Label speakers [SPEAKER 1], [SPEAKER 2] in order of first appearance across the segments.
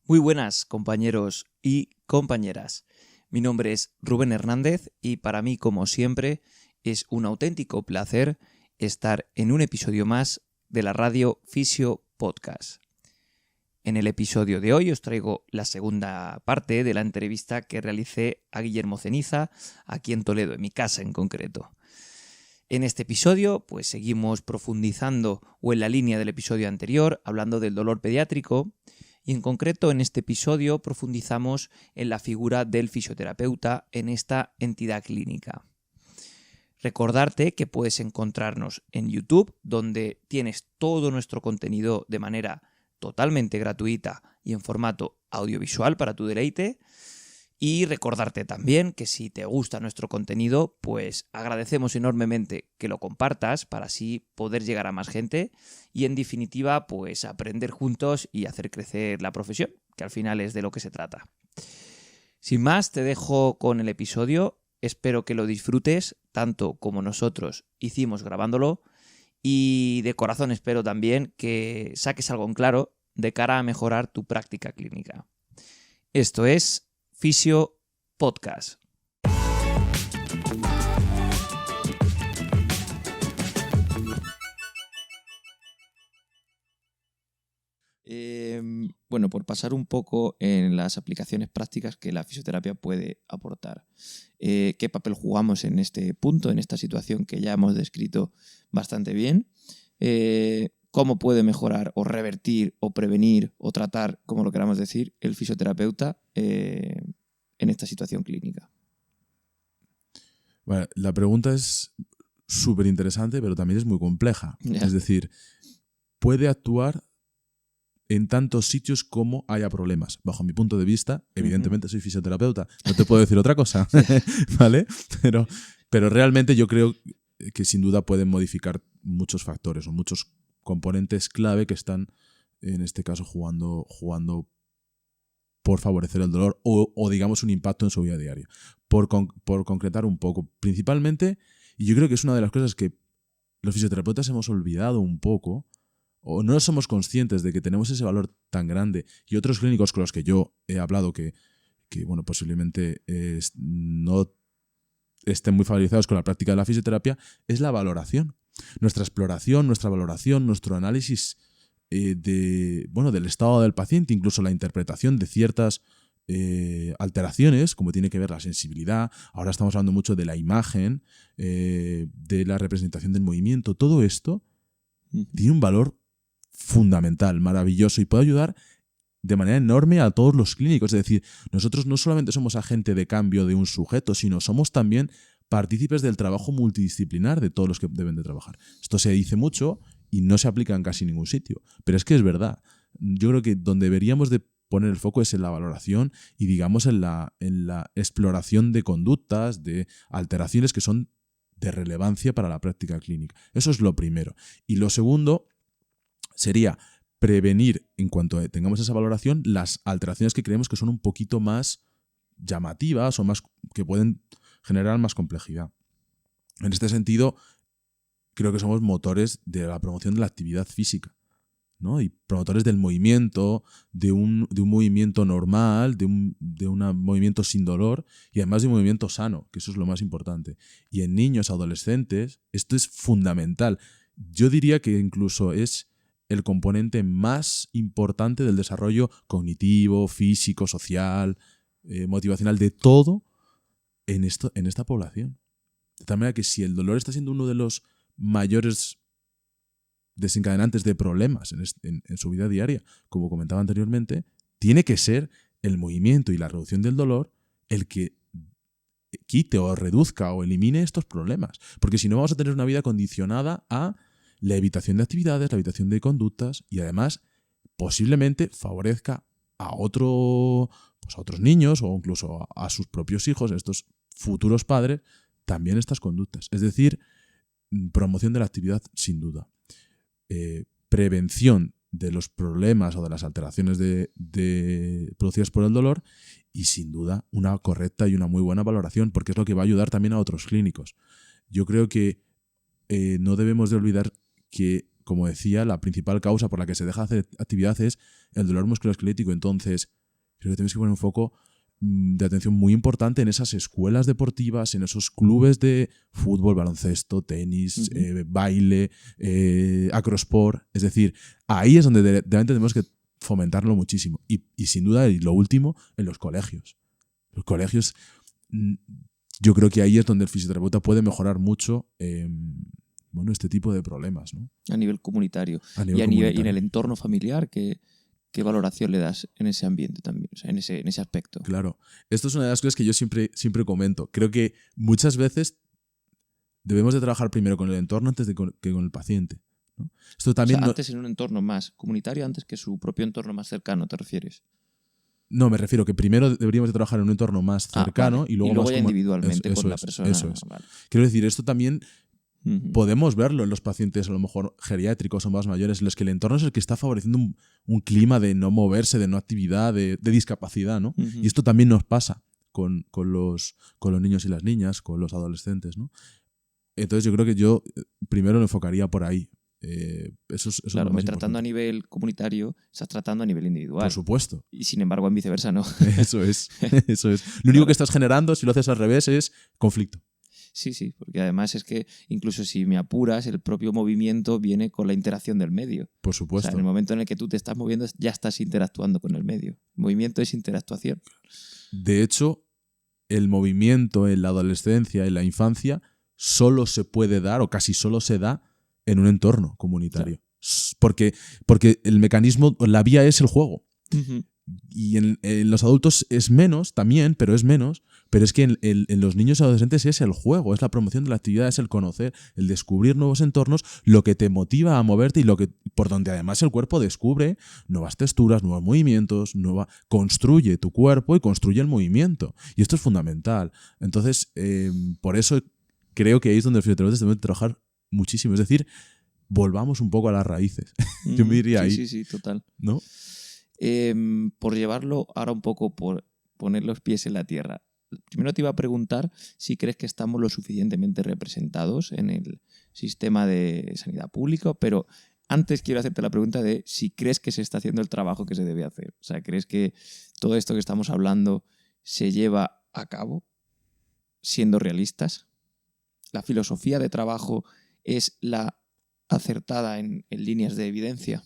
[SPEAKER 1] Muy buenas, compañeros y compañeras. Mi nombre es Rubén Hernández y para mí, como siempre, es un auténtico placer estar en un episodio más de la Radio Fisio Podcast. En el episodio de hoy os traigo la segunda parte de la entrevista que realicé a Guillermo Ceniza, aquí en Toledo, en mi casa en concreto. En este episodio, pues seguimos profundizando o en la línea del episodio anterior, hablando del dolor pediátrico. Y en concreto en este episodio profundizamos en la figura del fisioterapeuta en esta entidad clínica. Recordarte que puedes encontrarnos en YouTube, donde tienes todo nuestro contenido de manera totalmente gratuita y en formato audiovisual para tu deleite. Y recordarte también que si te gusta nuestro contenido, pues agradecemos enormemente que lo compartas para así poder llegar a más gente y en definitiva pues aprender juntos y hacer crecer la profesión, que al final es de lo que se trata. Sin más, te dejo con el episodio, espero que lo disfrutes tanto como nosotros hicimos grabándolo y de corazón espero también que saques algo en claro de cara a mejorar tu práctica clínica. Esto es Fisio Podcast. Bueno, por pasar un poco en las aplicaciones prácticas que la fisioterapia puede aportar. ¿Qué papel jugamos en este punto, en esta situación que ya hemos descrito bastante bien? ¿Cómo puede mejorar o revertir o prevenir o tratar, como lo queramos decir, el fisioterapeuta en esta situación clínica?
[SPEAKER 2] Bueno, la pregunta es súper interesante, pero también es muy compleja.
[SPEAKER 1] Ya.
[SPEAKER 2] Es decir, puede actuar en tantos sitios como haya problemas. Bajo mi punto de vista, evidentemente soy fisioterapeuta, no te puedo decir otra cosa, ¿vale? Pero realmente yo creo que sin duda pueden modificar muchos factores o muchos componentes clave que están, en este caso, jugando por favorecer el dolor o digamos un impacto en su vida diaria. Por concretar un poco, principalmente, y yo creo que es una de las cosas que los fisioterapeutas hemos olvidado un poco, o no somos conscientes de que tenemos ese valor tan grande, y otros clínicos con los que yo he hablado que bueno, posiblemente no estén muy familiarizados con la práctica de la fisioterapia, es la valoración. Nuestra exploración, nuestra valoración, nuestro análisis del estado del paciente, incluso la interpretación de ciertas alteraciones, como tiene que ver la sensibilidad. Ahora estamos hablando mucho de la imagen, de la representación del movimiento. Todo esto tiene un valor fundamental, maravilloso, y puede ayudar de manera enorme a todos los clínicos. Es decir, nosotros no solamente somos agente de cambio de un sujeto, sino somos también partícipes del trabajo multidisciplinar de todos los que deben de trabajar. Esto se dice mucho y no se aplica en casi ningún sitio, pero es que es verdad. Yo creo que donde deberíamos de poner el foco es en la valoración y digamos en la exploración de conductas, de alteraciones que son de relevancia para la práctica clínica. Eso es lo primero. Y lo segundo sería prevenir, en cuanto tengamos esa valoración, las alteraciones que creemos que son un poquito más llamativas o más que pueden generar más complejidad. En este sentido, creo que somos motores de la promoción de la actividad física, ¿no? Y promotores del movimiento, de un movimiento normal, de un movimiento sin dolor y además de un movimiento sano, que eso es lo más importante. Y en niños, adolescentes, esto es fundamental. Yo diría que incluso es el componente más importante del desarrollo cognitivo, físico, social, motivacional, de todo en esta población. De tal manera que si el dolor está siendo uno de los mayores desencadenantes de problemas en su vida diaria, como comentaba anteriormente, tiene que ser el movimiento y la reducción del dolor el que quite o reduzca o elimine estos problemas. Porque si no, vamos a tener una vida condicionada a la evitación de actividades, la evitación de conductas, y además posiblemente favorezca a otros niños o incluso a sus propios hijos, estos futuros padres, también estas conductas. Es decir, promoción de la actividad sin duda. Prevención de los problemas o de las alteraciones producidas por el dolor y sin duda una correcta y una muy buena valoración, porque es lo que va a ayudar también a otros clínicos. Yo creo que no debemos de olvidar que como decía, la principal causa por la que se deja de hacer actividad es el dolor musculoesquelético. Entonces, creo que tenemos que poner un foco de atención muy importante en esas escuelas deportivas, en esos clubes de fútbol, baloncesto, tenis, baile, acrosport. Es decir, ahí es donde realmente tenemos que fomentarlo muchísimo. Y sin duda, y lo último, en los colegios. Los colegios, yo creo que ahí es donde el fisioterapeuta puede mejorar mucho este tipo de problemas, ¿no?
[SPEAKER 1] A nivel comunitario. Y en el entorno familiar, ¿qué valoración le das en ese ambiente también, o sea, en ese aspecto?
[SPEAKER 2] Claro. Esto es una de las cosas que yo siempre comento. Creo que muchas veces debemos de trabajar primero con el entorno antes que con el paciente, ¿no? Esto también
[SPEAKER 1] antes en un entorno más comunitario, antes que su propio entorno más cercano, ¿te refieres?
[SPEAKER 2] No, me refiero que primero deberíamos de trabajar en un entorno más cercano
[SPEAKER 1] vale.
[SPEAKER 2] y luego más
[SPEAKER 1] ya individualmente con la persona.
[SPEAKER 2] Eso es.
[SPEAKER 1] Vale.
[SPEAKER 2] Quiero decir, esto también podemos verlo en los pacientes a lo mejor geriátricos o más mayores, en los que el entorno es el que está favoreciendo un clima de no moverse, de no actividad, de discapacidad, ¿no? Y esto también nos pasa con los niños y las niñas, con los adolescentes, ¿no? Entonces yo creo que yo primero lo enfocaría por ahí. Eso
[SPEAKER 1] claro, tratando a nivel comunitario, estás tratando a nivel individual.
[SPEAKER 2] Por supuesto.
[SPEAKER 1] Y sin embargo, en viceversa, no.
[SPEAKER 2] Eso es. Lo único que estás generando, si lo haces al revés, es conflicto.
[SPEAKER 1] Sí, porque además es que incluso si me apuras, el propio movimiento viene con la interacción del medio.
[SPEAKER 2] Por supuesto.
[SPEAKER 1] O sea, en el momento en el que tú te estás moviendo, ya estás interactuando con el medio. El movimiento es interactuación.
[SPEAKER 2] De hecho, el movimiento en la adolescencia, en la infancia, solo se puede dar, o casi solo se da, en un entorno comunitario. Claro. Porque el mecanismo, la vía es el juego. Y en los adultos es menos también, pero es menos. Pero es que en los niños y adolescentes es el juego, es la promoción de la actividad, es el conocer, el descubrir nuevos entornos, lo que te motiva a moverte y por donde además el cuerpo descubre nuevas texturas, nuevos movimientos, construye tu cuerpo y construye el movimiento. Y esto es fundamental. Entonces, por eso creo que ahí es donde los fisioterapeutas deben trabajar muchísimo. Es decir, volvamos un poco a las raíces. Yo me diría ahí.
[SPEAKER 1] Sí, total.
[SPEAKER 2] ¿No?
[SPEAKER 1] Por llevarlo ahora un poco, por poner los pies en la tierra. Primero te iba a preguntar si crees que estamos lo suficientemente representados en el sistema de sanidad pública, pero antes quiero hacerte la pregunta de si crees que se está haciendo el trabajo que se debe hacer. O sea, ¿crees que todo esto que estamos hablando se lleva a cabo siendo realistas? ¿La filosofía de trabajo es la acertada en líneas de evidencia?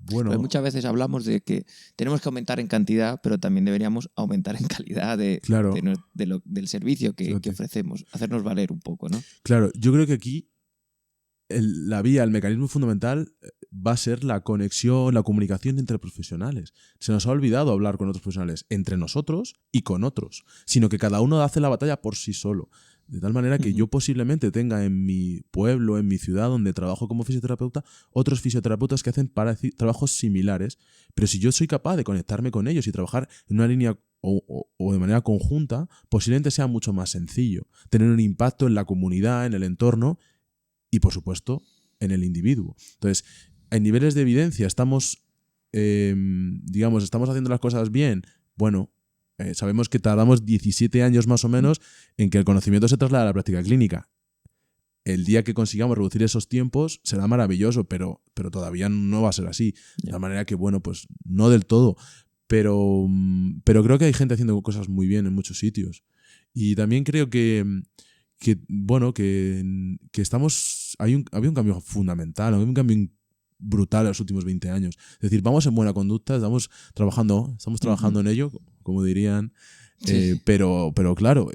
[SPEAKER 2] Bueno,
[SPEAKER 1] pues muchas veces hablamos de que tenemos que aumentar en cantidad, pero también deberíamos aumentar en calidad del servicio que ofrecemos, hacernos valer un poco, ¿no?
[SPEAKER 2] Claro, yo creo que aquí el mecanismo fundamental va a ser la conexión, la comunicación entre profesionales. Se nos ha olvidado hablar con otros profesionales, entre nosotros y con otros, sino que cada uno hace la batalla por sí solo. De tal manera que yo posiblemente tenga en mi pueblo, en mi ciudad, donde trabajo como fisioterapeuta, otros fisioterapeutas que hacen trabajos similares, pero si yo soy capaz de conectarme con ellos y trabajar en una línea o de manera conjunta, posiblemente sea mucho más sencillo tener un impacto en la comunidad, en el entorno y, por supuesto, en el individuo. Entonces, en niveles de evidencia estamos haciendo las cosas bien. Bueno, sabemos que tardamos 17 años más o menos en que el conocimiento se traslade a la práctica clínica. El día que consigamos reducir esos tiempos será maravilloso, pero todavía no va a ser así. De la manera que, bueno, pues no del todo. Pero creo que hay gente haciendo cosas muy bien en muchos sitios. Y también creo que había un cambio fundamental, había un cambio brutal en los últimos 20 años. Es decir, vamos en buena conducta, estamos trabajando en ello, como dirían, pero claro,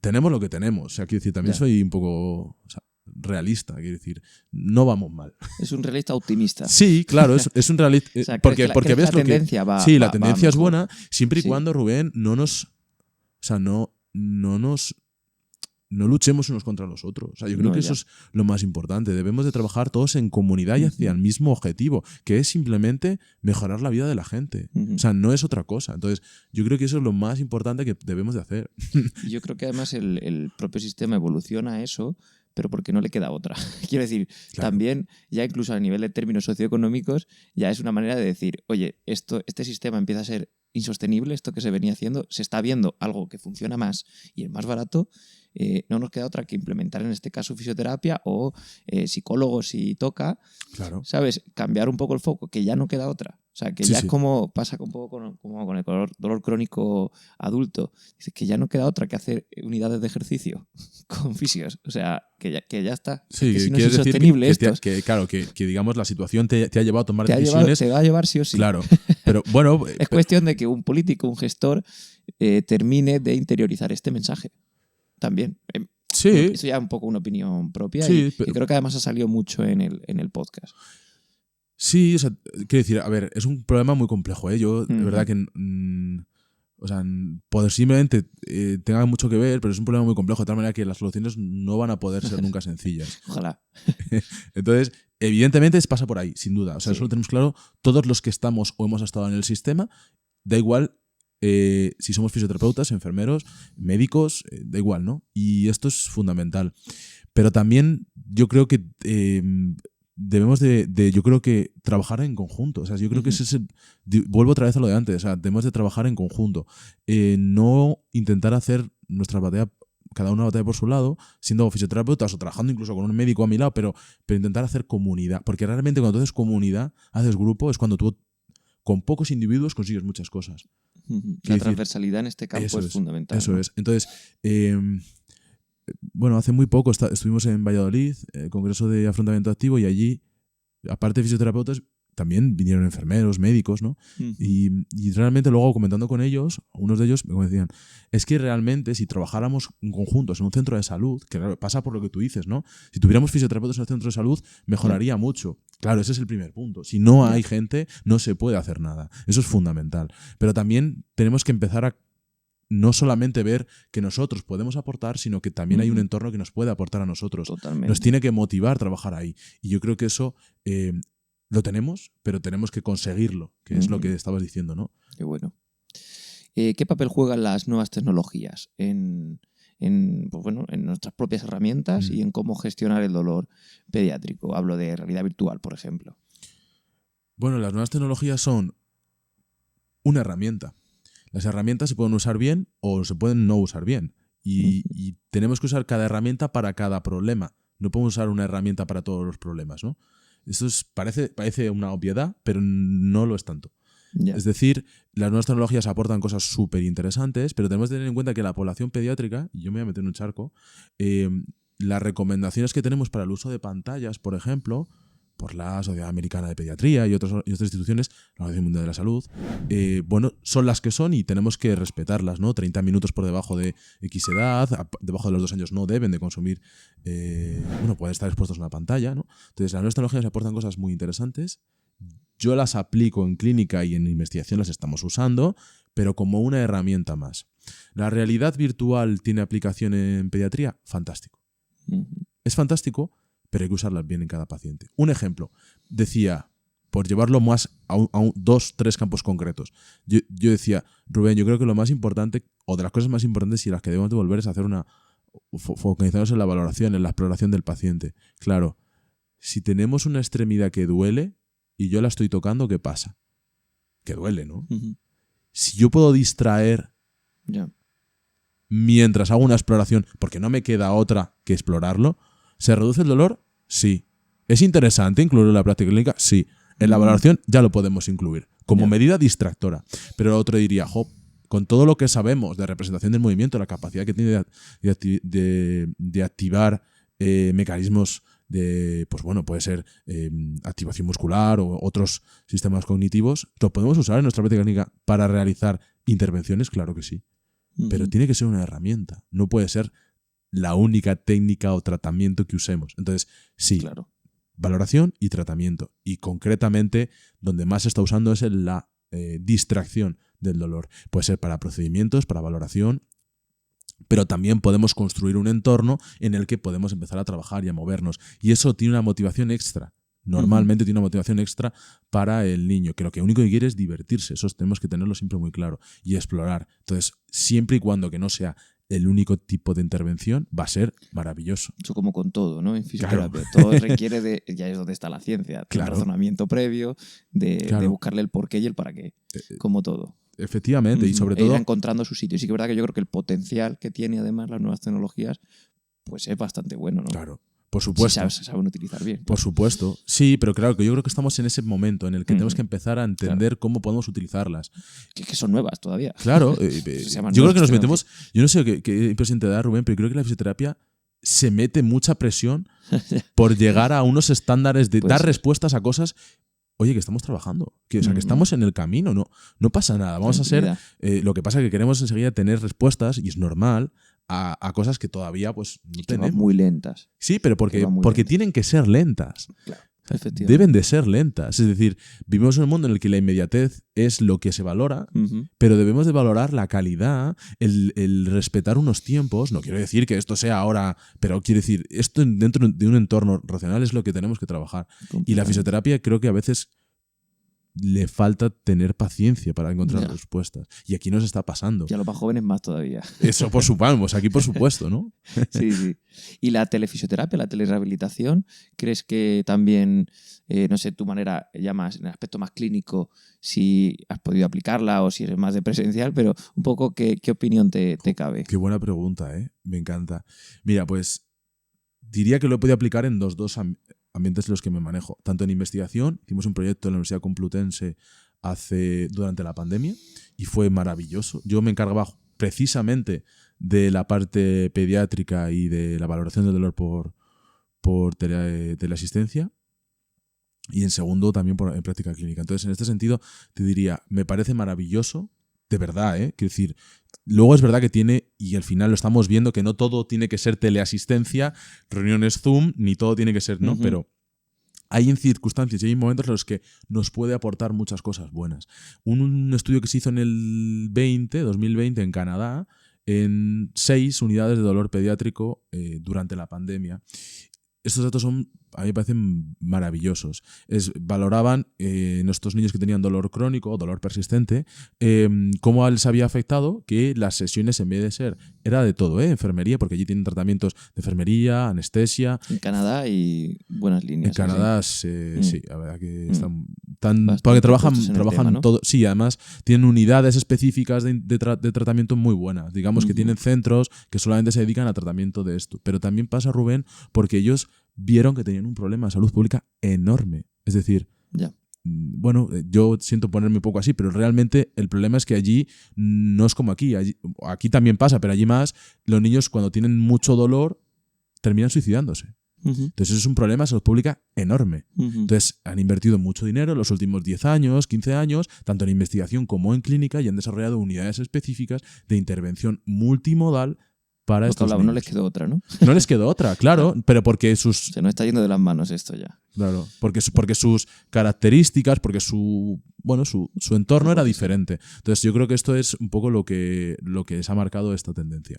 [SPEAKER 2] tenemos lo que tenemos. O sea, quiero decir, también soy un poco realista, quiero decir, no vamos mal.
[SPEAKER 1] Es un realista optimista.
[SPEAKER 2] Sí, claro, es un realista.
[SPEAKER 1] O sea,
[SPEAKER 2] porque ves
[SPEAKER 1] la tendencia va.
[SPEAKER 2] Sí, la tendencia es buena, siempre y cuando, Rubén, no luchemos unos contra los otros. O sea, yo creo que eso es lo más importante. Debemos de trabajar todos en comunidad y hacia el mismo objetivo, que es simplemente mejorar la vida de la gente. O sea, no es otra cosa. Entonces, yo creo que eso es lo más importante que debemos de hacer.
[SPEAKER 1] Y yo creo que además el propio sistema evoluciona a eso, pero porque no le queda otra. Quiero decir, también, ya incluso a nivel de términos socioeconómicos, ya es una manera de decir, oye, este sistema empieza a ser insostenible esto que se venía haciendo, se está viendo algo que funciona más y es más barato, no nos queda otra que implementar en este caso fisioterapia o psicólogos si toca,
[SPEAKER 2] Claro.
[SPEAKER 1] ¿sabes? Cambiar un poco el foco, que ya no queda otra. O sea, que
[SPEAKER 2] Sí,
[SPEAKER 1] ya
[SPEAKER 2] sí.
[SPEAKER 1] es como pasa un poco como con el dolor crónico adulto. Dice que ya no queda otra que hacer unidades de ejercicio con fisios. O sea, que ya está.
[SPEAKER 2] Sí,
[SPEAKER 1] es que si no es
[SPEAKER 2] quieres decir
[SPEAKER 1] insostenible esto,
[SPEAKER 2] claro, que digamos la situación te ha llevado a tomar
[SPEAKER 1] te
[SPEAKER 2] decisiones.
[SPEAKER 1] va a llevar sí o sí.
[SPEAKER 2] Claro, pero bueno,
[SPEAKER 1] Es cuestión de que un político, un gestor, termine de interiorizar este mensaje. También.
[SPEAKER 2] sí,
[SPEAKER 1] Eso ya es un poco una opinión propia y
[SPEAKER 2] sí,
[SPEAKER 1] creo que además ha salido mucho en el podcast.
[SPEAKER 2] sí, o sea, quiero decir, a ver, es un problema muy complejo, ¿eh? Yo, de
[SPEAKER 1] Ujú.
[SPEAKER 2] verdad que, o sea, posiblemente tenga mucho que ver, pero es un problema muy complejo, de tal manera que las soluciones no van a poder ser nunca sencillas.
[SPEAKER 1] Ojalá.
[SPEAKER 2] Entonces, evidentemente pasa por ahí, sin duda. O sea,
[SPEAKER 1] Sí.
[SPEAKER 2] eso lo tenemos claro, todos los que estamos o hemos estado en el sistema, da igual si somos fisioterapeutas, enfermeros, médicos, da igual, ¿no? Y esto es fundamental. Pero también yo creo que debemos yo creo que trabajar en conjunto. O sea, yo creo que ese es vuelvo otra vez a lo de antes. O sea, debemos de trabajar en conjunto. No intentar hacer nuestra batalla, cada una batalla por su lado, siendo fisioterapeutas o trabajando incluso con un médico a mi lado, pero intentar hacer comunidad. Porque realmente cuando tú haces comunidad, haces grupo, es cuando tú con pocos individuos consigues muchas cosas.
[SPEAKER 1] La transversalidad en este campo es fundamental.
[SPEAKER 2] Eso
[SPEAKER 1] ¿no?
[SPEAKER 2] es. Entonces, bueno, hace muy poco estuvimos en Valladolid, Congreso de Afrontamiento Activo, y allí, aparte de fisioterapeutas, también vinieron enfermeros, médicos, ¿no? Y realmente luego comentando con ellos, unos de ellos me decían, es que realmente si trabajáramos en conjuntos en un centro de salud, que claro, pasa por lo que tú dices, ¿no? Si tuviéramos fisioterapeutas en el centro de salud, mejoraría mucho. Claro, ese es el primer punto. Si no hay gente, no se puede hacer nada. Eso es fundamental. Pero también tenemos que empezar a no solamente ver que nosotros podemos aportar, sino que también hay un entorno que nos puede aportar a nosotros.
[SPEAKER 1] Totalmente.
[SPEAKER 2] Nos tiene que motivar trabajar ahí. Y yo creo que eso lo tenemos, pero tenemos que conseguirlo, que es lo que estabas diciendo, ¿no?
[SPEAKER 1] Qué bueno. ¿Qué papel juegan las nuevas tecnologías pues bueno, en nuestras propias herramientas y en cómo gestionar el dolor pediátrico? Hablo de realidad virtual, por ejemplo.
[SPEAKER 2] Bueno, las nuevas tecnologías son una herramienta. Las herramientas se pueden usar bien o se pueden no usar bien. Y tenemos que usar cada herramienta para cada problema. No podemos usar una herramienta para todos los problemas, ¿no? Esto parece una obviedad, pero no lo es tanto.
[SPEAKER 1] Ya.
[SPEAKER 2] Es decir, las nuevas tecnologías aportan cosas súper interesantes, pero tenemos que tener en cuenta que la población pediátrica, y yo me voy a meter en un charco, las recomendaciones que tenemos para el uso de pantallas, por ejemplo, por la Sociedad Americana de Pediatría y otras instituciones, la Organización Mundial de la Salud, bueno, son las que son y tenemos que respetarlas, ¿no? 30 minutos por debajo de X edad, debajo de los 2 años no deben de consumir, bueno, pueden estar expuestos a una pantalla, ¿no? Entonces, las nuevas tecnologías aportan cosas muy interesantes. Yo las aplico en clínica y en investigación las estamos usando, pero como una herramienta más. ¿La realidad virtual tiene aplicación en pediatría? Fantástico. Es fantástico, pero hay que usarlas bien en cada paciente. Un ejemplo, decía, por llevarlo más a 2-3 campos concretos, yo decía, Rubén, yo creo que lo más importante, o de las cosas más importantes y las que debemos de volver, es hacer focalizarnos en la valoración, en la exploración del paciente. Claro, si tenemos una extremidad que duele y yo la estoy tocando, ¿qué pasa? Que duele, ¿no? Si yo puedo distraer mientras hago una exploración, porque no me queda otra que explorarlo, ¿se reduce el dolor? Sí. ¿Es interesante incluirlo en la práctica clínica? Sí. En la valoración ya lo podemos incluir, como medida distractora. Pero el otro diría, con todo lo que sabemos de representación del movimiento, la capacidad que tiene de activar mecanismos de, pues bueno, puede ser activación muscular o otros sistemas cognitivos, ¿lo podemos usar en nuestra práctica clínica para realizar intervenciones? Claro que sí. Pero tiene que ser una herramienta, no puede ser la única técnica o tratamiento que usemos. Entonces, sí,
[SPEAKER 1] claro.
[SPEAKER 2] Valoración y tratamiento. Y concretamente, donde más se está usando es en la distracción del dolor. Puede ser para procedimientos, para valoración, pero también podemos construir un entorno en el que podemos empezar a trabajar y a movernos. Y eso tiene una motivación extra. Normalmente tiene una motivación extra para el niño, que lo único que quiere es divertirse. Eso tenemos que tenerlo siempre muy claro. Y explorar. Entonces, siempre y cuando que no sea el único tipo de intervención, va a ser maravilloso.
[SPEAKER 1] Eso como con todo, ¿no? En fisioterapia. Claro. Todo requiere ya es donde está la ciencia, de un razonamiento previo, de buscarle el porqué y el para qué, como todo.
[SPEAKER 2] Efectivamente, y sobre
[SPEAKER 1] E irá
[SPEAKER 2] todo...
[SPEAKER 1] encontrando su sitio. Sí que es verdad que yo creo que el potencial que tiene además las nuevas tecnologías pues es bastante bueno, ¿no?
[SPEAKER 2] Claro, por
[SPEAKER 1] Si
[SPEAKER 2] supuesto.
[SPEAKER 1] se saben utilizar bien.
[SPEAKER 2] Por
[SPEAKER 1] Claro.
[SPEAKER 2] supuesto. Sí, pero claro, que yo creo que estamos en ese momento en el que tenemos que empezar a entender cómo podemos utilizarlas.
[SPEAKER 1] Que son nuevas todavía.
[SPEAKER 2] Claro,
[SPEAKER 1] Se llaman
[SPEAKER 2] yo creo
[SPEAKER 1] nuevas
[SPEAKER 2] que nos
[SPEAKER 1] tecnologías.
[SPEAKER 2] metemos... Yo no sé qué impresión te da, Rubén, pero creo que la fisioterapia se mete mucha presión por llegar a unos estándares de
[SPEAKER 1] Puede
[SPEAKER 2] dar
[SPEAKER 1] ser.
[SPEAKER 2] respuestas a cosas. Oye, que estamos trabajando, que estamos en el camino, no pasa nada. Vamos a ser. Lo que pasa es que queremos enseguida tener respuestas, y es normal, a cosas que todavía pues no
[SPEAKER 1] Que van
[SPEAKER 2] tenemos.
[SPEAKER 1] muy lentas.
[SPEAKER 2] Sí, pero porque
[SPEAKER 1] van muy lentas.
[SPEAKER 2] tienen que ser lentas.
[SPEAKER 1] Claro, efectivamente.
[SPEAKER 2] Deben de ser lentas. Es decir, vivimos en un mundo en el que la inmediatez es lo que se valora, pero debemos de valorar la calidad, el respetar unos tiempos. No quiero decir que esto sea ahora, pero quiero decir, esto dentro de un entorno racional es lo que tenemos que trabajar. Y la fisioterapia creo que a veces le falta tener paciencia para encontrar respuestas. Y aquí nos está pasando.
[SPEAKER 1] Y a los más jóvenes más todavía.
[SPEAKER 2] Eso por supuesto, aquí por supuesto, ¿no?
[SPEAKER 1] Sí, sí. ¿Y la telefisioterapia, la telerehabilitación, crees que también, no sé, tu manera ya más, en el aspecto más clínico, si has podido aplicarla o si eres más de presencial, pero un poco qué opinión te cabe?
[SPEAKER 2] Qué buena pregunta, ¿eh? Me encanta. Mira, pues diría que lo he podido aplicar en dos ambientes en los que me manejo. Tanto en investigación, hicimos un proyecto en la Universidad Complutense durante la pandemia y fue maravilloso. Yo me encargaba precisamente de la parte pediátrica y de la valoración del dolor por teleasistencia, y en segundo también en práctica clínica. Entonces, en este sentido, te diría, me parece maravilloso, de verdad, ¿eh? Quiero decir, luego es verdad que tiene, y al final lo estamos viendo, que no todo tiene que ser teleasistencia, reuniones Zoom, ni todo tiene que ser, ¿no? Pero hay en circunstancias y hay momentos en los que nos puede aportar muchas cosas buenas. Un estudio que se hizo en el 2020 en Canadá, en 6 unidades de dolor pediátrico durante la pandemia. Estos datos a mí me parecen maravillosos. Valoraban en estos niños que tenían dolor crónico o dolor persistente, cómo les había afectado que las sesiones, en vez de ser, era de todo, enfermería, porque allí tienen tratamientos de enfermería, anestesia.
[SPEAKER 1] En Canadá hay buenas líneas.
[SPEAKER 2] En Canadá, sí, la verdad que están
[SPEAKER 1] Bastante
[SPEAKER 2] porque trabajan
[SPEAKER 1] tema, ¿no?
[SPEAKER 2] todo. Sí, además tienen unidades específicas de tratamiento muy buenas. Digamos que tienen centros que solamente se dedican a tratamiento de esto. Pero también pasa, Rubén, porque ellos vieron que tenían un problema de salud pública enorme. Es decir, bueno, yo siento ponerme un poco así, pero realmente el problema es que allí no es como aquí. Aquí también pasa, pero allí más, los niños cuando tienen mucho dolor terminan suicidándose. Entonces eso es un problema de salud pública enorme. Entonces han invertido mucho dinero en los últimos 10 años, 15 años, tanto en investigación como en clínica, y han desarrollado unidades específicas de intervención multimodal para estos niños.
[SPEAKER 1] No les quedó otra, ¿no?
[SPEAKER 2] No les quedó otra, claro, pero porque
[SPEAKER 1] Se nos está yendo de las manos esto ya.
[SPEAKER 2] Claro, porque sus características, porque su entorno era diferente. Entonces yo creo que esto es un poco lo que les ha marcado esta tendencia.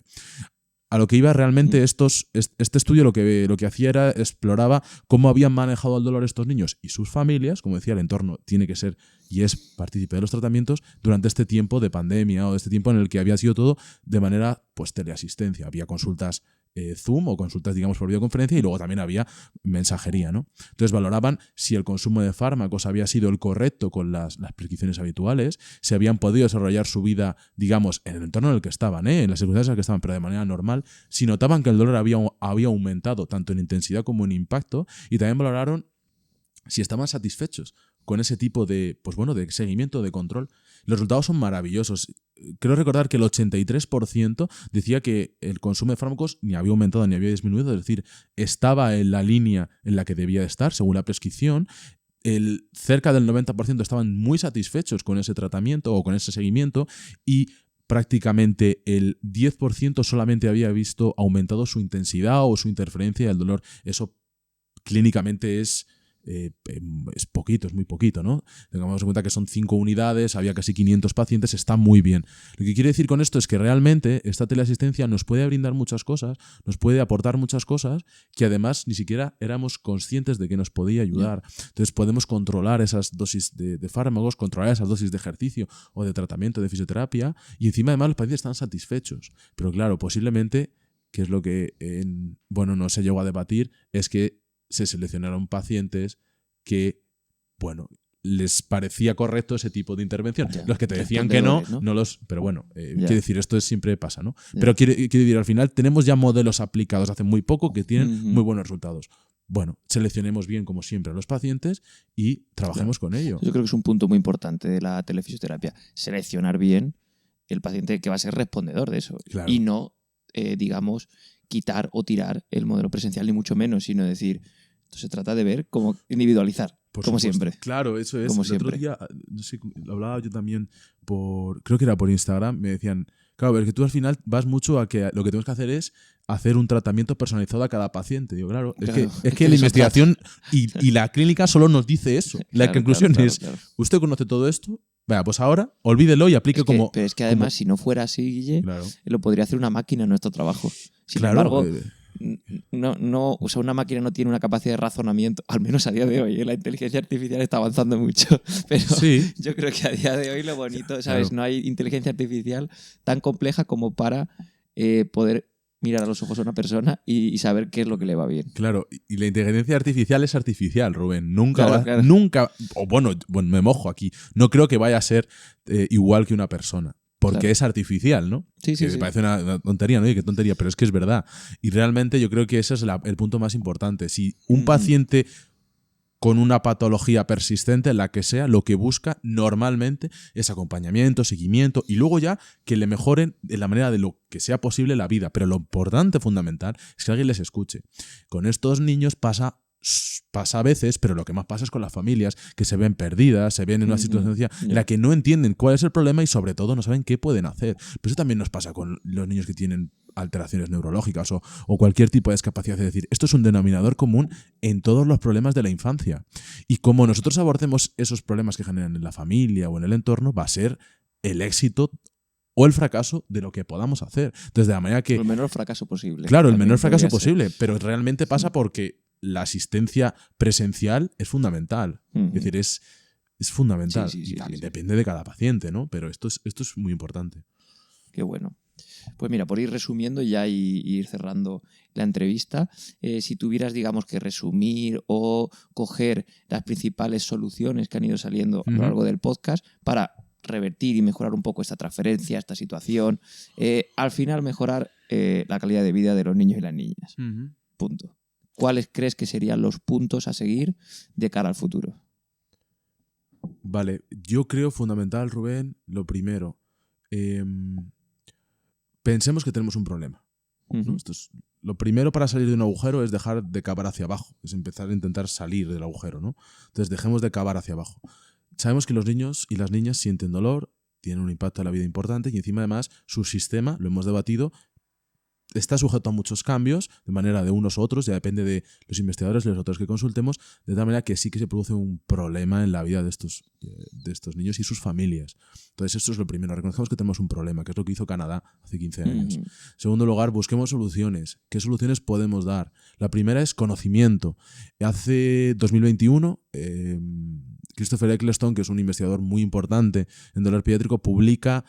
[SPEAKER 2] A lo que iba realmente este estudio lo que hacía era exploraba cómo habían manejado el dolor estos niños y sus familias. Como decía, el entorno tiene que ser y es partícipe de los tratamientos durante este tiempo de pandemia o este tiempo en el que había sido todo de manera pues teleasistencia. Había consultas Zoom o consultas, digamos, por videoconferencia, y luego también había mensajería, ¿no? Entonces valoraban si el consumo de fármacos había sido el correcto con las prescripciones habituales, si habían podido desarrollar su vida, digamos, en el entorno en el que estaban, en las circunstancias en las que estaban, pero de manera normal, si notaban que el dolor había aumentado tanto en intensidad como en impacto, y también valoraron si estaban satisfechos con ese tipo de, pues bueno, de seguimiento, de control. Los resultados son maravillosos. Creo recordar que el 83% decía que el consumo de fármacos ni había aumentado ni había disminuido, es decir, estaba en la línea en la que debía de estar, según la prescripción. Cerca del 90% estaban muy satisfechos con ese tratamiento o con ese seguimiento, y prácticamente el 10% solamente había visto aumentado su intensidad o su interferencia del dolor. Eso clínicamente es poquito, es muy poquito, ¿no? Tengamos en cuenta que son 5 unidades, había casi 500 pacientes, está muy bien. Lo que quiero decir con esto es que realmente esta teleasistencia nos puede brindar muchas cosas, nos puede aportar muchas cosas que además ni siquiera éramos conscientes de que nos podía ayudar. Entonces podemos controlar esas dosis de fármacos, controlar esas dosis de ejercicio o de tratamiento de fisioterapia, y encima además los pacientes están satisfechos. Pero claro, posiblemente, que es lo que no se llegó a debatir, es que se seleccionaron pacientes que, les parecía correcto ese tipo de intervención.
[SPEAKER 1] Ya,
[SPEAKER 2] Los que te decían que no,
[SPEAKER 1] respondedores, ¿no?
[SPEAKER 2] no los... Pero bueno,
[SPEAKER 1] Ya.
[SPEAKER 2] quiero decir, esto siempre pasa, ¿no?
[SPEAKER 1] Ya.
[SPEAKER 2] Pero quiero decir, al final tenemos ya modelos aplicados hace muy poco que tienen
[SPEAKER 1] Ujú.
[SPEAKER 2] muy buenos resultados. Bueno, seleccionemos bien, como siempre, a los pacientes y trabajemos con ello.
[SPEAKER 1] Yo creo que es un punto muy importante de la telefisioterapia. Seleccionar bien el paciente que va a ser respondedor de eso.
[SPEAKER 2] Claro.
[SPEAKER 1] Y no, digamos, quitar o tirar el modelo presencial, ni mucho menos, sino decir, esto se trata de ver cómo individualizar,
[SPEAKER 2] Por
[SPEAKER 1] como
[SPEAKER 2] supuesto.
[SPEAKER 1] siempre.
[SPEAKER 2] Claro, eso es.
[SPEAKER 1] Como
[SPEAKER 2] El otro
[SPEAKER 1] siempre.
[SPEAKER 2] día, no sé, lo hablaba yo también creo que era por Instagram, me decían, claro, pero es que tú al final vas mucho a que lo que tenemos que hacer es hacer un tratamiento personalizado a cada paciente. Digo, claro,
[SPEAKER 1] Claro,
[SPEAKER 2] es que la
[SPEAKER 1] eso
[SPEAKER 2] investigación y la clínica solo nos dice eso. La
[SPEAKER 1] Claro,
[SPEAKER 2] conclusión
[SPEAKER 1] claro,
[SPEAKER 2] es,
[SPEAKER 1] claro.
[SPEAKER 2] ¿usted conoce todo esto? Vaya, pues ahora olvídelo y aplique como...
[SPEAKER 1] Pero es que además, si no fuera así, Guille,
[SPEAKER 2] Claro,
[SPEAKER 1] lo podría hacer una máquina en nuestro trabajo. Sin
[SPEAKER 2] claro,
[SPEAKER 1] embargo, o sea, una máquina no tiene una capacidad de razonamiento, al menos a día de hoy. La inteligencia artificial está avanzando mucho, pero
[SPEAKER 2] sí,
[SPEAKER 1] yo creo que a día de hoy lo bonito, ¿sabes?
[SPEAKER 2] Claro.
[SPEAKER 1] No hay inteligencia artificial tan compleja como para poder mirar a los ojos a una persona y saber qué es lo que le va bien.
[SPEAKER 2] claro. Y la inteligencia artificial es artificial, Rubén. Nunca
[SPEAKER 1] Claro,
[SPEAKER 2] va,
[SPEAKER 1] claro.
[SPEAKER 2] nunca, o bueno, me mojo aquí. No creo que vaya a ser igual que una persona. Porque
[SPEAKER 1] Claro.
[SPEAKER 2] es artificial, ¿no?
[SPEAKER 1] Sí, sí,
[SPEAKER 2] Que
[SPEAKER 1] sí.
[SPEAKER 2] parece una tontería, ¿no? Oye, qué tontería, pero es que es verdad. Y realmente yo creo que ese es el punto más importante. Si un
[SPEAKER 1] Ujú.
[SPEAKER 2] paciente con una patología persistente, la que sea, lo que busca normalmente es acompañamiento, seguimiento y luego ya que le mejoren en la manera de lo que sea posible la vida. Pero lo importante, fundamental, es que alguien les escuche. Con estos niños pasa a veces, pero lo que más pasa es con las familias, que se ven perdidas, se ven en una
[SPEAKER 1] Ujú.
[SPEAKER 2] situación en
[SPEAKER 1] Ya.
[SPEAKER 2] la que no entienden cuál es el problema y sobre todo no saben qué pueden hacer. Pero eso también nos pasa con los niños que tienen alteraciones neurológicas o cualquier tipo de discapacidad. Es decir, esto es un denominador común en todos los problemas de la infancia. Y como nosotros abordemos esos problemas que generan en la familia o en el entorno, va a ser el éxito o el fracaso de lo que podamos hacer. Entonces, de la manera que...
[SPEAKER 1] El menor fracaso posible.
[SPEAKER 2] Claro, el
[SPEAKER 1] También
[SPEAKER 2] menor fracaso
[SPEAKER 1] podría ser.
[SPEAKER 2] posible, pero realmente pasa porque la asistencia presencial es fundamental.
[SPEAKER 1] Ujú.
[SPEAKER 2] Es decir, es fundamental.
[SPEAKER 1] Sí, sí,
[SPEAKER 2] y
[SPEAKER 1] sí,
[SPEAKER 2] también
[SPEAKER 1] sí.
[SPEAKER 2] depende de cada paciente, ¿no? Pero esto es muy importante.
[SPEAKER 1] Qué bueno. Pues mira, por ir resumiendo ya y ir cerrando la entrevista, si tuvieras, digamos, que resumir o coger las principales soluciones que han ido saliendo a lo
[SPEAKER 2] Ujú.
[SPEAKER 1] largo del podcast para revertir y mejorar un poco esta transferencia, esta situación, al final mejorar la calidad de vida de los niños y las niñas. Punto. ¿Cuáles crees que serían los puntos a seguir de cara al futuro?
[SPEAKER 2] Vale, yo creo fundamental, Rubén, lo primero. Pensemos que tenemos un problema. ¿no?
[SPEAKER 1] Ujú.
[SPEAKER 2] Lo primero para salir de un agujero es dejar de cavar hacia abajo, es empezar a intentar salir del agujero, ¿no? Entonces dejemos de cavar hacia abajo. Sabemos que los niños y las niñas sienten dolor, tienen un impacto en la vida importante y encima además su sistema, lo hemos debatido, está sujeto a muchos cambios, de manera de unos u otros, ya depende de los investigadores, los otros que consultemos, de tal manera que sí que se produce un problema en la vida de estos niños y sus familias. Entonces esto es lo primero, reconozcamos que tenemos un problema, que es lo que hizo Canadá hace 15 años.
[SPEAKER 1] Ujú.
[SPEAKER 2] En segundo lugar, busquemos soluciones. ¿Qué soluciones podemos dar? La primera es conocimiento. Hace 2021, Christopher Eccleston, que es un investigador muy importante en dolor pediátrico, publica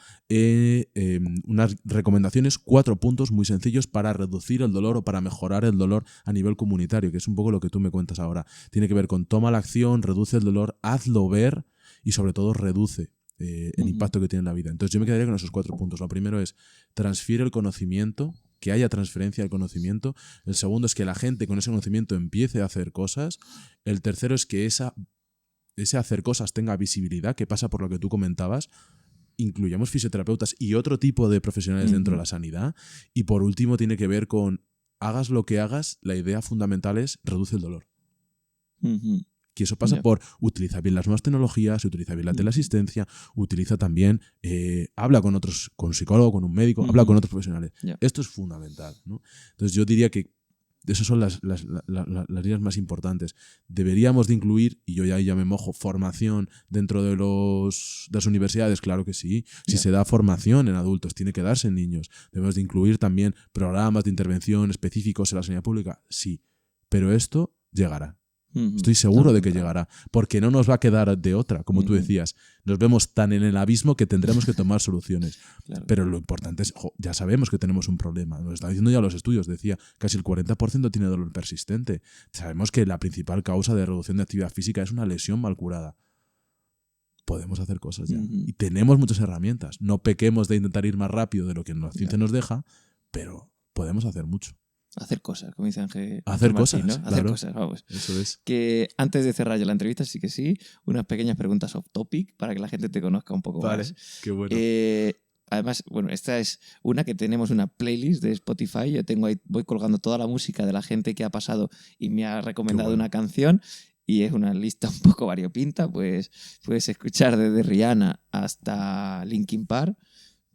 [SPEAKER 2] unas recomendaciones, 4 puntos muy sencillos para reducir el dolor o para mejorar el dolor a nivel comunitario, que es un poco lo que tú me cuentas ahora. Tiene que ver con toma la acción, reduce el dolor, hazlo ver y sobre todo reduce el
[SPEAKER 1] Ujú.
[SPEAKER 2] impacto que tiene en la vida. Entonces yo me quedaría con esos 4 puntos. Lo primero es transfiere el conocimiento, que haya transferencia del conocimiento. El segundo es que la gente con ese conocimiento empiece a hacer cosas. El tercero es que ese hacer cosas tenga visibilidad, que pasa por lo que tú comentabas. Incluyamos fisioterapeutas y otro tipo de profesionales dentro de la sanidad. Y por último tiene que ver con hagas lo que hagas, la idea fundamental es reduce el dolor.
[SPEAKER 1] Ujú.
[SPEAKER 2] Que eso pasa
[SPEAKER 1] Ya.
[SPEAKER 2] por utilizar bien las nuevas tecnologías, utiliza bien la
[SPEAKER 1] Ujú.
[SPEAKER 2] teleasistencia, utiliza también, habla con otros, con un psicólogo, con un médico,
[SPEAKER 1] Ujú.
[SPEAKER 2] habla con otros profesionales.
[SPEAKER 1] Ya.
[SPEAKER 2] Esto es fundamental, ¿no? Entonces yo diría que esas son las líneas más importantes. Deberíamos de incluir, y yo ya me mojo, formación dentro de las universidades, claro que sí. Si
[SPEAKER 1] Ya.
[SPEAKER 2] se da formación en adultos, tiene que darse en niños. Debemos de incluir también programas de intervención específicos en la sanidad pública, sí. Pero esto llegará.
[SPEAKER 1] Ujú.
[SPEAKER 2] Estoy seguro
[SPEAKER 1] No,
[SPEAKER 2] de que
[SPEAKER 1] claro.
[SPEAKER 2] llegará, porque no nos va a quedar de otra, como tú
[SPEAKER 1] Ujú.
[SPEAKER 2] decías. Nos vemos tan en el abismo que tendremos que tomar soluciones.
[SPEAKER 1] Claro.
[SPEAKER 2] Pero lo importante es, ya sabemos que tenemos un problema. Nos están diciendo ya los estudios, decía, casi el 40% tiene dolor persistente. Sabemos que la principal causa de reducción de actividad física es una lesión mal curada. podemos hacer cosas ya.
[SPEAKER 1] Ujú.
[SPEAKER 2] Y tenemos muchas herramientas. No pequemos de intentar ir más rápido de lo que la ciencia nos deja, pero podemos hacer mucho.
[SPEAKER 1] Hacer cosas, como dice Ángel
[SPEAKER 2] Hacer
[SPEAKER 1] Martín,
[SPEAKER 2] cosas,
[SPEAKER 1] ¿no? Hacer
[SPEAKER 2] claro.
[SPEAKER 1] cosas, vamos.
[SPEAKER 2] Eso es.
[SPEAKER 1] Que antes de cerrar ya la entrevista, sí que sí, unas pequeñas preguntas off topic para que la gente te conozca un poco
[SPEAKER 2] Vale,
[SPEAKER 1] más.
[SPEAKER 2] qué bueno.
[SPEAKER 1] Además, bueno, esta es una que tenemos una playlist de Spotify. Yo tengo ahí, voy colgando toda la música de la gente que ha pasado y me ha recomendado
[SPEAKER 2] bueno.
[SPEAKER 1] una canción. Y es una lista un poco variopinta, pues puedes escuchar desde Rihanna hasta Linkin Park.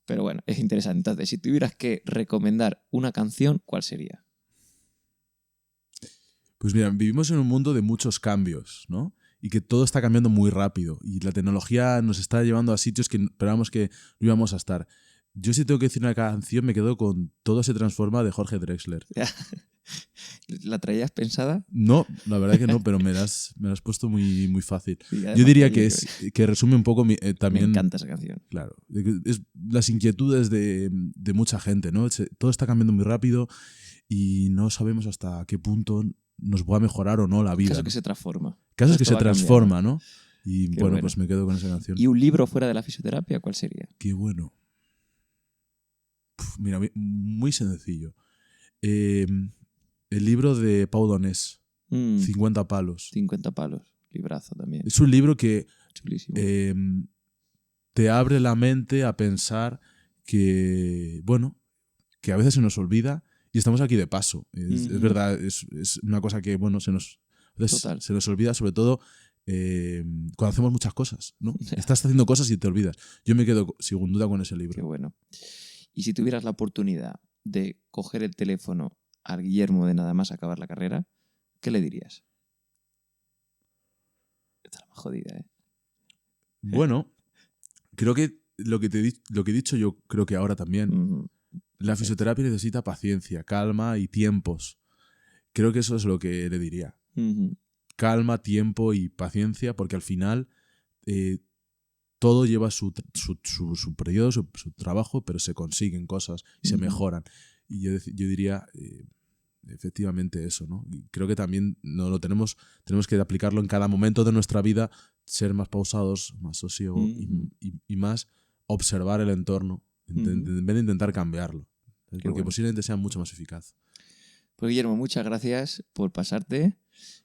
[SPEAKER 1] Pero bueno, es interesante. Entonces, si tuvieras que recomendar una canción, ¿cuál sería?
[SPEAKER 2] Pues mira, vivimos en un mundo de muchos cambios, ¿no? Y que todo está cambiando muy rápido. Y la tecnología nos está llevando a sitios que esperábamos que no íbamos a estar. Yo si tengo que decir una canción, me quedo con Todo se transforma de Jorge Drexler.
[SPEAKER 1] ¿La traías pensada?
[SPEAKER 2] No, la verdad que no, pero me la has puesto muy, muy fácil.
[SPEAKER 1] Sí,
[SPEAKER 2] Yo diría
[SPEAKER 1] además
[SPEAKER 2] que resume un poco
[SPEAKER 1] me
[SPEAKER 2] también...
[SPEAKER 1] encanta esa canción.
[SPEAKER 2] Claro, es las inquietudes de mucha gente, ¿no? Todo está cambiando muy rápido y no sabemos hasta qué punto nos va a mejorar o no la vida.
[SPEAKER 1] Caso
[SPEAKER 2] ¿no?
[SPEAKER 1] que se transforma.
[SPEAKER 2] Casos que
[SPEAKER 1] Esto
[SPEAKER 2] se
[SPEAKER 1] va a cambiar,
[SPEAKER 2] transforma, ¿no? Y
[SPEAKER 1] Qué
[SPEAKER 2] bueno,
[SPEAKER 1] bueno.
[SPEAKER 2] pues me quedo con esa canción.
[SPEAKER 1] ¿Y un libro fuera de la fisioterapia, cuál sería?
[SPEAKER 2] Qué bueno. Mira, muy sencillo. El libro de Pau Donés, 50 palos.
[SPEAKER 1] 50 palos. Librazo también.
[SPEAKER 2] Es un libro que
[SPEAKER 1] Chulísimo.
[SPEAKER 2] te abre la mente a pensar que, bueno, que a veces se nos olvida y estamos aquí de paso. Es verdad, es una cosa que, bueno, se nos olvida, sobre todo cuando hacemos muchas cosas, ¿no? Estás haciendo cosas y te olvidas. Yo me quedo sin duda con ese libro.
[SPEAKER 1] Qué bueno. Y si tuvieras la oportunidad de coger el teléfono al Guillermo de nada más acabar la carrera, ¿qué le dirías? Esta es la más jodida, ¿eh?
[SPEAKER 2] Bueno, creo que lo que he dicho yo creo que ahora también. La fisioterapia necesita paciencia, calma y tiempos. Creo que eso es lo que le diría. Calma, tiempo y paciencia, porque al final todo lleva su periodo, su trabajo, pero se consiguen cosas y se mejoran. Y yo diría efectivamente eso, ¿no? Y creo que también no lo tenemos que aplicarlo en cada momento de nuestra vida, ser más pausados, más sosiego y más observar el entorno, en vez de intentar cambiarlo. Porque posiblemente sea mucho más eficaz.
[SPEAKER 1] Pues Guillermo, muchas gracias por pasarte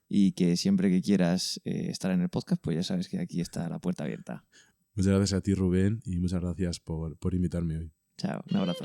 [SPEAKER 1] y que siempre que quieras estar en el podcast, pues ya sabes que aquí está la puerta abierta.
[SPEAKER 2] Muchas gracias a ti, Rubén, y muchas gracias por invitarme hoy.
[SPEAKER 1] Chao, un abrazo.